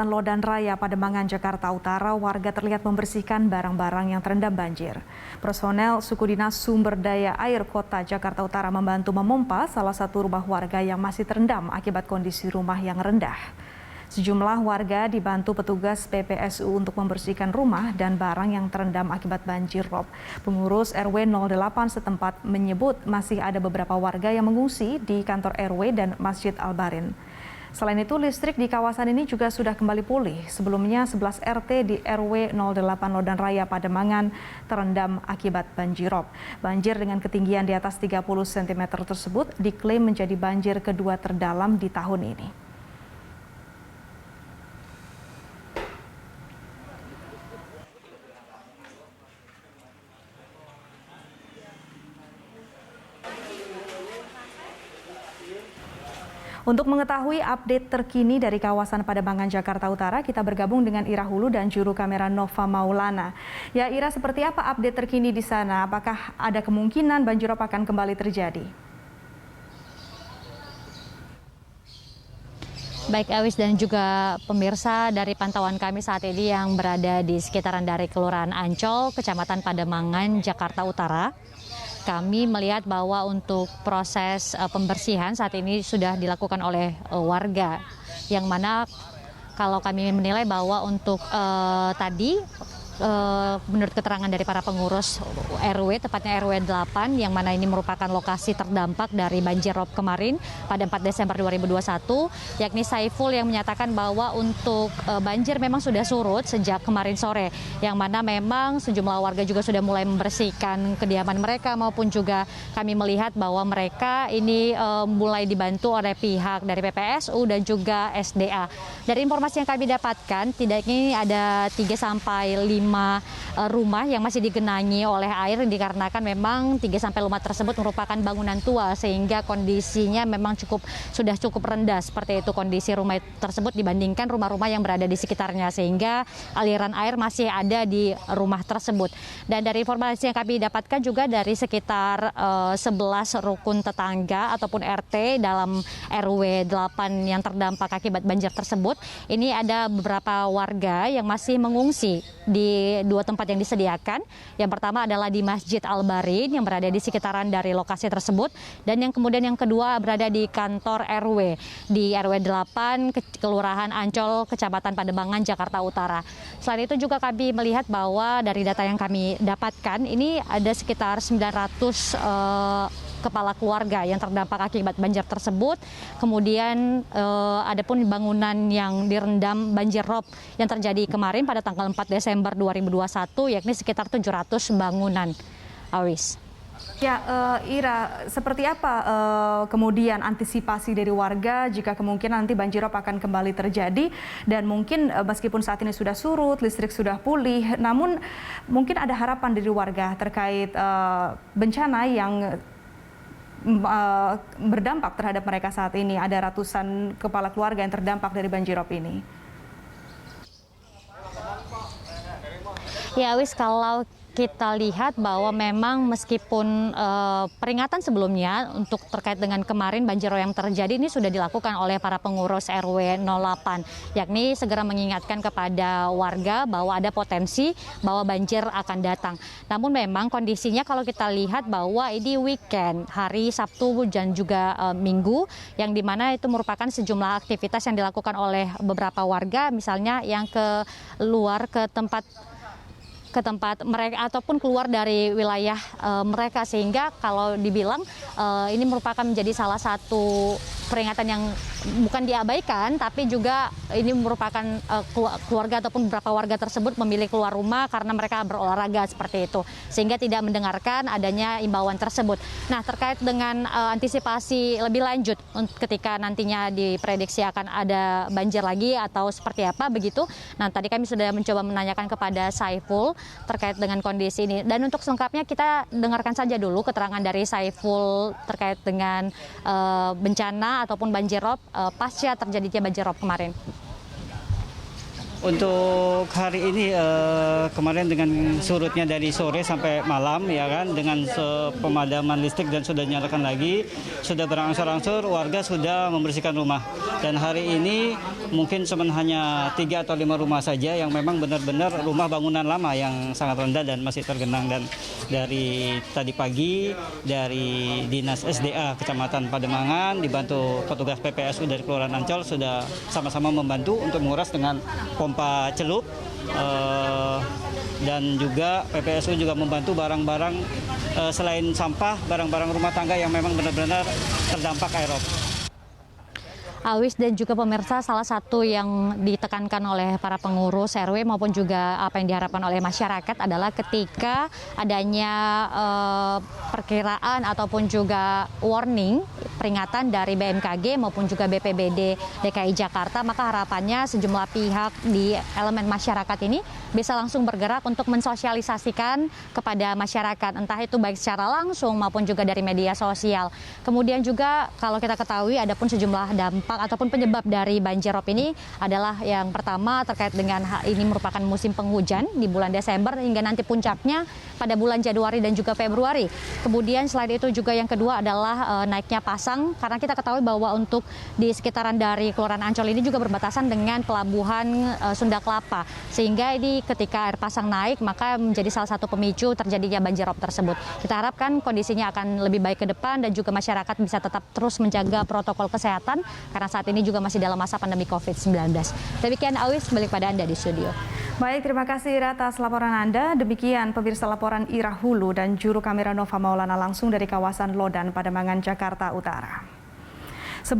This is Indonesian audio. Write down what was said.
Lodan Raya, Pademangan, Jakarta Utara, warga terlihat membersihkan barang-barang yang terendam banjir. Personel Suku Dinas Sumber Daya Air Kota Jakarta Utara membantu memompa salah satu rumah warga yang masih terendam akibat kondisi rumah yang rendah. Sejumlah warga dibantu petugas PPSU untuk membersihkan rumah dan barang yang terendam akibat banjir rob. Pengurus RW 08 setempat menyebut masih ada beberapa warga yang mengungsi di kantor RW dan Masjid Al-Barin. Selain itu, listrik di kawasan ini juga sudah kembali pulih. Sebelumnya 11 RT di RW 08 Lodan Raya, Pademangan terendam akibat banjirop. Banjir dengan ketinggian di atas 30 cm tersebut diklaim menjadi banjir kedua terdalam di tahun ini. Untuk mengetahui update terkini dari kawasan Pademangan, Jakarta Utara, kita bergabung dengan Ira Hulu dan juru kamera Nova Maulana. Ya, Ira, seperti apa update terkini di sana? Apakah ada kemungkinan banjirop akan kembali terjadi? Baik Awis dan juga pemirsa, dari pantauan kami saat ini yang berada di sekitaran dari Kelurahan Ancol, Kecamatan Pademangan, Jakarta Utara, kami melihat bahwa untuk proses pembersihan saat ini sudah dilakukan oleh warga, yang mana kalau kami menilai bahwa untuk tadi menurut keterangan dari para pengurus RW, tepatnya RW 8, yang mana ini merupakan lokasi terdampak dari banjir rob kemarin pada 4 Desember 2021, yakni Saiful yang menyatakan bahwa untuk banjir memang sudah surut sejak kemarin sore, yang mana memang sejumlah warga juga sudah mulai membersihkan kediaman mereka, maupun juga kami melihat bahwa mereka ini mulai dibantu oleh pihak dari PPSU dan juga SDA. Dari informasi yang kami dapatkan, tidaknya ada 3-5 rumah yang masih digenangi oleh air, dikarenakan memang 3-5 rumah tersebut merupakan bangunan tua, sehingga kondisinya memang sudah cukup rendah seperti itu kondisi rumah tersebut dibandingkan rumah-rumah yang berada di sekitarnya, sehingga aliran air masih ada di rumah tersebut. Dan dari informasi yang kami dapatkan juga dari sekitar 11 rukun tetangga ataupun RT dalam RW 8 yang terdampak akibat banjir tersebut, ini ada beberapa warga yang masih mengungsi di dua tempat yang disediakan. Yang pertama adalah di Masjid Al-Barin yang berada di sekitaran dari lokasi tersebut, dan yang kemudian yang kedua berada di kantor RW di RW 8 Kelurahan Ancol, Kecamatan Pademangan, Jakarta Utara. Selain itu juga kami melihat bahwa dari data yang kami dapatkan ini ada sekitar 900 kepala keluarga yang terdampak akibat banjir tersebut. Kemudian adapun bangunan yang direndam banjir rob yang terjadi kemarin pada tanggal 4 Desember 2021, yakni sekitar 700 bangunan. Awis. Ya, Ira, seperti apa kemudian antisipasi dari warga jika kemungkinan nanti banjirop akan kembali terjadi, dan mungkin meskipun saat ini sudah surut, listrik sudah pulih, namun mungkin ada harapan dari warga terkait bencana yang berdampak terhadap mereka saat ini. Ada ratusan kepala keluarga yang terdampak dari banjirop ini. Ya Awis, kalau kita lihat bahwa memang meskipun peringatan sebelumnya untuk terkait dengan kemarin banjir yang terjadi ini sudah dilakukan oleh para pengurus RW 08, yakni segera mengingatkan kepada warga bahwa ada potensi bahwa banjir akan datang. Namun memang kondisinya kalau kita lihat bahwa ini weekend, hari Sabtu dan juga Minggu, yang dimana itu merupakan sejumlah aktivitas yang dilakukan oleh beberapa warga, misalnya yang keluar ke tempat mereka ataupun keluar dari wilayah mereka, sehingga kalau dibilang ini merupakan menjadi salah satu peringatan yang bukan diabaikan, tapi juga ini merupakan keluarga ataupun beberapa warga tersebut memilih keluar rumah karena mereka berolahraga seperti itu, sehingga tidak mendengarkan adanya imbauan tersebut. Nah, terkait dengan antisipasi lebih lanjut ketika nantinya diprediksi akan ada banjir lagi atau seperti apa begitu. Nah, tadi kami sudah mencoba menanyakan kepada Saiful terkait dengan kondisi ini, dan untuk selengkapnya kita dengarkan saja dulu keterangan dari Saiful terkait dengan bencana ataupun banjirop pasca terjadinya banjirop kemarin. Untuk hari ini kemarin dengan surutnya dari sore sampai malam ya kan, dengan pemadaman listrik dan sudah nyalakan lagi, sudah berangsur-angsur warga sudah membersihkan rumah. Dan hari ini mungkin cuma hanya 3 atau 5 rumah saja yang memang benar-benar rumah bangunan lama yang sangat rendah dan masih tergenang. Dan dari tadi pagi dari Dinas SDA Kecamatan Pademangan dibantu petugas PPSU dari Kelurahan Ancol sudah sama-sama membantu untuk menguras dengan pompa celup, dan juga PPSU juga membantu barang-barang selain sampah, barang-barang rumah tangga yang memang benar-benar terdampak aerob. Awis dan juga pemirsa, salah satu yang ditekankan oleh para pengurus RW maupun juga apa yang diharapkan oleh masyarakat adalah ketika adanya perkiraan ataupun juga warning, peringatan dari BMKG maupun juga BPBD DKI Jakarta, maka harapannya sejumlah pihak di elemen masyarakat ini bisa langsung bergerak untuk mensosialisasikan kepada masyarakat, entah itu baik secara langsung maupun juga dari media sosial. Kemudian juga kalau kita ketahui ada pun sejumlah dampak ataupun penyebab dari banjirop ini adalah yang pertama terkait dengan ini merupakan musim penghujan di bulan Desember hingga nanti puncaknya pada bulan Januari dan juga Februari. Kemudian selain itu juga yang kedua adalah naiknya pasang, karena kita ketahui bahwa untuk di sekitaran dari Kelurahan Ancol ini juga berbatasan dengan pelabuhan Sunda Kelapa, sehingga ini ketika air pasang naik maka menjadi salah satu pemicu terjadinya banjirop tersebut. Kita harapkan kondisinya akan lebih baik ke depan dan juga masyarakat bisa tetap terus menjaga protokol kesehatan karena saat ini juga masih dalam masa pandemi COVID-19. Demikian Awis, balik pada Anda di studio. Baik, terima kasih Ira atas laporan Anda. Demikian pemirsa laporan Ira Hulu dan juru kamera Nova Maulana langsung dari kawasan Lodan, Pademangan, Jakarta Utara.